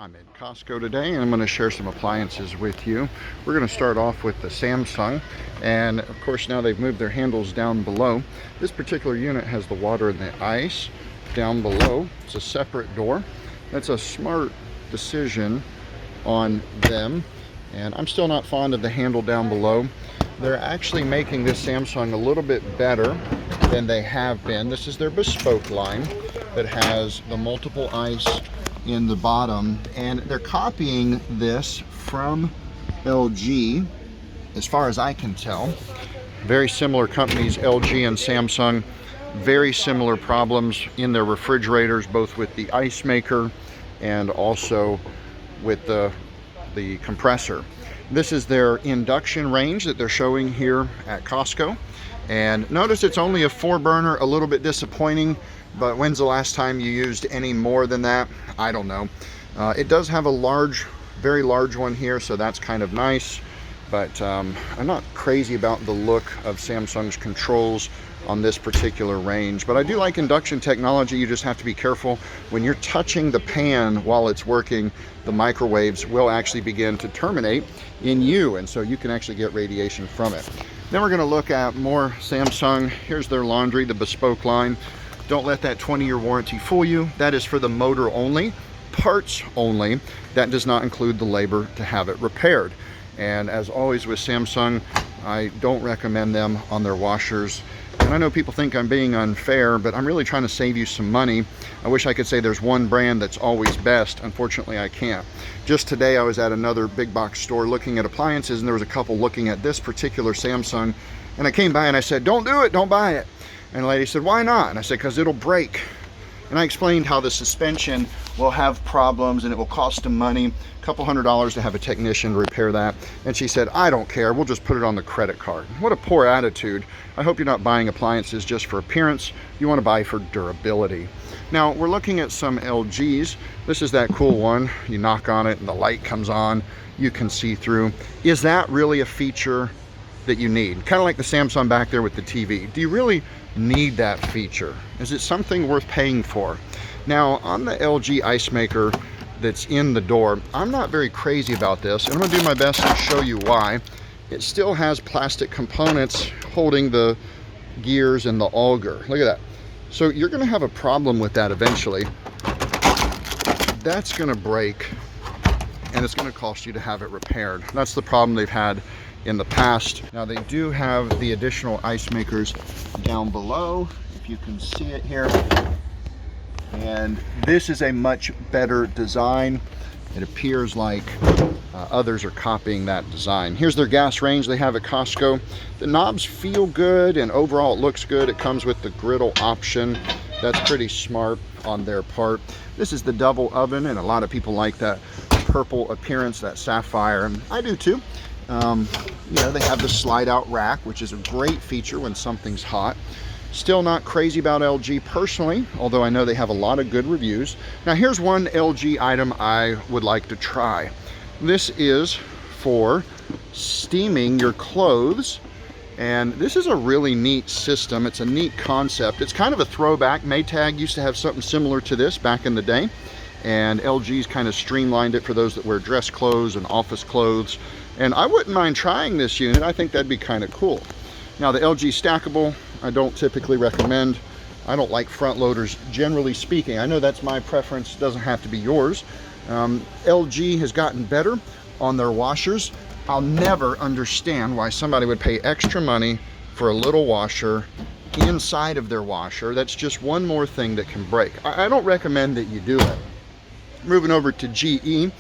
I'm in Costco today and I'm going to share some appliances with you. We're going to start off with the Samsung, and of course now they've moved their handles down below. This particular unit has the water and the ice down below. It's a separate door. That's a smart decision on them, and I'm still not fond of the handle down below. They're actually making this Samsung a little bit better than they have been. This is their bespoke line that has the multiple ice in the bottom, and they're copying this from LG as far as I can tell. Very similar companies, LG and Samsung, very similar problems in their refrigerators, both with the ice maker and also with the compressor. This is their induction range that they're showing here at Costco, and notice it's only a 4-burner, a little bit disappointing. But when's the last time you used any more than that? I don't know. It does have a large, very large one here, so that's kind of nice. But I'm not crazy about the look of Samsung's controls on this particular range. But I do like induction technology. You just have to be careful. When you're touching the pan while it's working, the microwaves will actually begin to terminate in you, and so you can actually get radiation from it. Then we're going to look at more Samsung. Here's their laundry, the bespoke line. Don't let that 20-year warranty fool you. That is for the motor only, parts only. That does not include the labor to have it repaired. And as always with Samsung, I don't recommend them on their washers. And I know people think I'm being unfair, but I'm really trying to save you some money. I wish I could say there's one brand that's always best. Unfortunately, I can't. Just today, I was at another big box store looking at appliances, and there was a couple looking at this particular Samsung. And I came by and I said, "Don't do it, don't buy it." And the lady said, "Why not?" And I said, "Because it'll break." And I explained how the suspension will have problems and it will cost them money, a couple $100 to have a technician repair that. And she said, "I don't care, we'll just put it on the credit card." What a poor attitude. I hope you're not buying appliances just for appearance. You want to buy for durability. Now, we're looking at some LGs. This is that cool one. You knock on it and the light comes on. You can see through. Is that really a feature that you need? Kind of like the Samsung back there with the TV. Do you really need that feature? Is it something worth paying for? Now, on the LG ice maker that's in the door, I'm not very crazy about this, and I'm going to do my best to show you why. It still has plastic components holding the gears and the auger. Look at that. So you're going to have a problem with that eventually. That's going to break, and it's going to cost you to have it repaired. That's the problem they've had in the past. Now, they do have the additional ice makers down below, if you can see it here, and this is a much better design. It appears like others are copying that design. Here's their gas range they have at Costco. The knobs feel good and overall it looks good. It comes with the griddle option. That's pretty smart on their part. This is the double oven, and a lot of people like that purple appearance, that sapphire, and I do too. You know, they have the slide out rack, which is a great feature when something's hot. Still not crazy about LG personally, although I know they have a lot of good reviews. Now, here's one LG item I would like to try. This is for steaming your clothes, and this is a really neat system. It's a neat concept. It's kind of a throwback. Maytag used to have something similar to this back in the day, and LG's kind of streamlined it for those that wear dress clothes and office clothes. And I wouldn't mind trying this unit. I think that'd be kind of cool. Now, the LG stackable, I don't typically recommend. I don't like front loaders, generally speaking. I know that's my preference, doesn't have to be yours. LG has gotten better on their washers. I'll never understand why somebody would pay extra money for a little washer inside of their washer. That's just one more thing that can break. I don't recommend that you do it. Moving over to GE,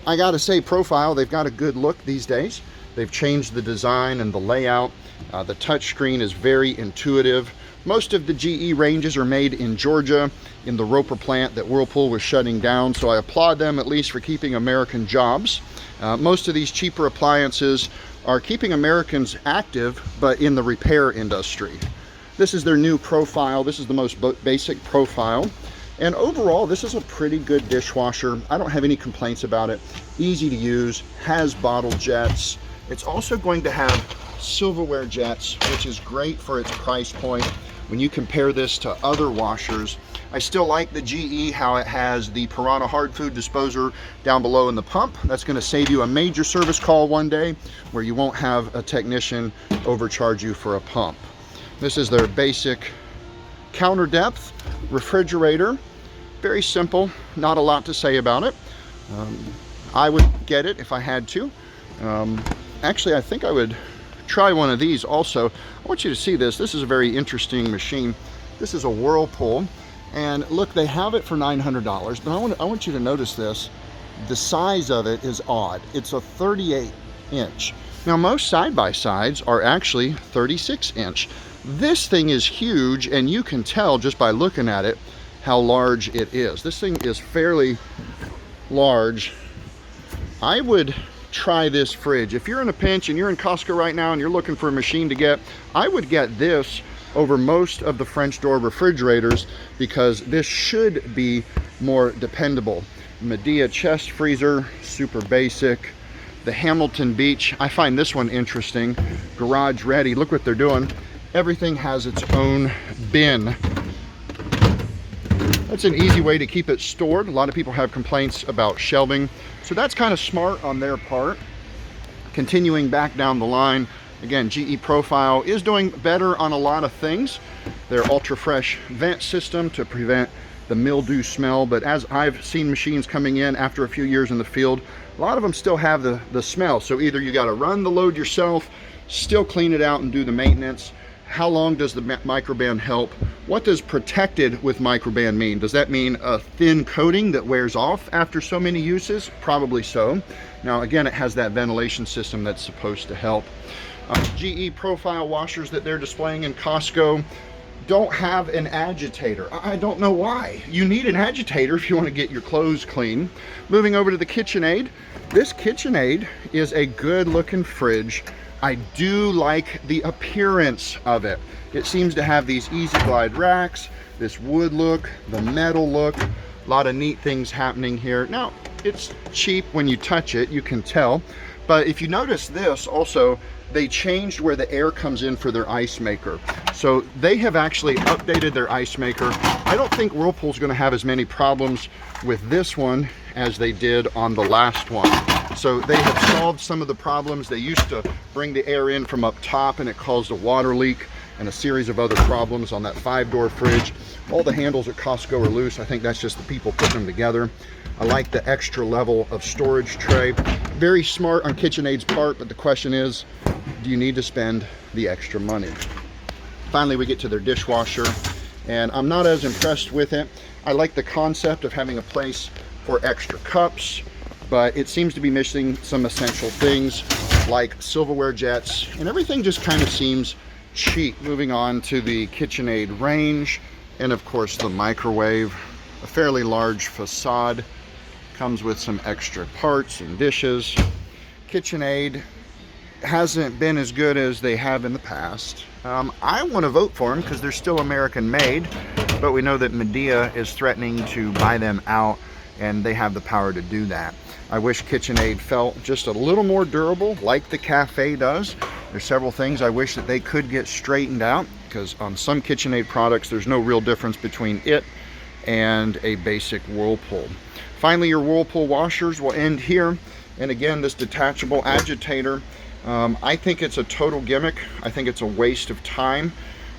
I gotta say, profile, they've got a good look these days. They've changed the design and the layout. The touchscreen is very intuitive. Most of the GE ranges are made in Georgia in the Roper plant that Whirlpool was shutting down, so I applaud them at least for keeping American jobs. Most of these cheaper appliances are keeping Americans active, but in the repair industry. This is their new profile. This is the most basic profile. And overall, this is a pretty good dishwasher. I don't have any complaints about it. Easy to use, has bottle jets. It's also going to have silverware jets, which is great for its price point. When you compare this to other washers, I still like the GE, how it has the Piranha hard food disposer down below in the pump. That's going to save you a major service call one day where you won't have a technician overcharge you for a pump. This is their basic counter depth refrigerator. Very simple, not a lot to say about it. I would get it if I had to. Actually, I think I would try one of these also. I want you to see this. This is a very interesting machine. This is a Whirlpool, and look, they have it for $900, but I want you to notice this. The size of it is odd. It's a 38 inch. Now, most side-by-sides are actually 36 inch. This thing is huge, and you can tell just by looking at it how large it is. This thing is fairly large. I would try this fridge. If you're in a pinch and you're in Costco right now and you're looking for a machine to get, I would get this over most of the French door refrigerators because this should be more dependable. Madea chest freezer, super basic. The Hamilton Beach, I find this one interesting. Garage ready, look what they're doing. Everything has its own bin. That's an easy way to keep it stored. A lot of people have complaints about shelving, so that's kind of smart on their part. Continuing back down the line, again, GE Profile is doing better on a lot of things. Their ultra fresh vent system to prevent the mildew smell, but as I've seen machines coming in after a few years in the field, a lot of them still have the smell. So either you got to run the load yourself, still clean it out and do the maintenance. How long does the microban help? What does protected with microban mean? Does that mean a thin coating that wears off after so many uses? Probably so. Now again, it has that ventilation system that's supposed to help. GE Profile washers that they're displaying in Costco don't have an agitator. I don't know why. You need an agitator if you want to get your clothes clean. Moving over to the KitchenAid. This KitchenAid is a good looking fridge. I do like the appearance of it. It seems to have these easy glide racks, this wood look, the metal look, a lot of neat things happening here. Now, it's cheap when you touch it, you can tell, but if you notice this also, they changed where the air comes in for their ice maker. So they have actually updated their ice maker. I don't think Whirlpool's gonna have as many problems with this one as they did on the last one. So they have solved some of the problems. They used to bring the air in from up top and it caused a water leak and a series of other problems on that 5-door fridge. All the handles at Costco are loose. I think that's just the people putting them together. I like the extra level of storage tray. Very smart on KitchenAid's part, but the question is, do you need to spend the extra money? Finally, we get to their dishwasher, and I'm not as impressed with it. I like the concept of having a place for extra cups, but it seems to be missing some essential things like silverware jets, and everything just kind of seems cheap. Moving on to the KitchenAid range, and of course the microwave. A fairly large facade, comes with some extra parts and dishes. KitchenAid hasn't been as good as they have in the past. I want to vote for them because they're still American made, but we know that Madea is threatening to buy them out, and they have the power to do that. I wish KitchenAid felt just a little more durable like the Cafe does. There's several things I wish that they could get straightened out, because on some KitchenAid products there's no real difference between it and a basic Whirlpool. Finally, your Whirlpool washers will end here. And again, this detachable agitator, I think it's a total gimmick. I think it's a waste of time.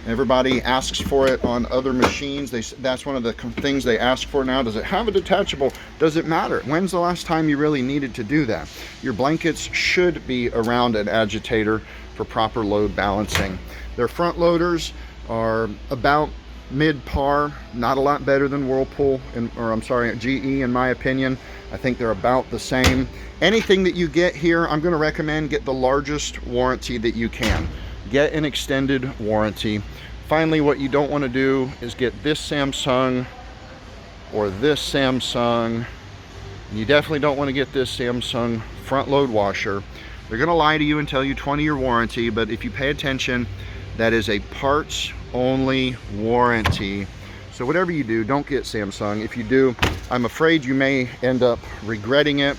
Everybody asks for it on other machines. That's one of the things they ask for now. Does it have a detachable? Does it matter? When's the last time you really needed to do that? Your blankets should be around an agitator for proper load balancing. Their front loaders are about mid-par, not a lot better than Whirlpool, GE in my opinion. I think they're about the same. Anything that you get here, I'm going to recommend get the largest warranty that you can. Get an extended warranty. Finally, what you don't want to do is get this Samsung or this Samsung. You definitely don't want to get this Samsung front load washer. They're going to lie to you and tell you 20-year warranty, but if you pay attention, that is a parts only warranty. So whatever you do, don't get Samsung. If you do, I'm afraid you may end up regretting it.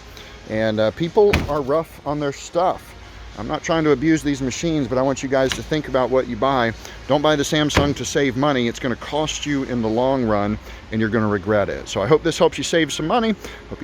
And people are rough on their stuff. I'm not trying to abuse these machines, but I want you guys to think about what you buy. Don't buy the Samsung to save money. It's going to cost you in the long run, and you're going to regret it. So I hope this helps you save some money. Hope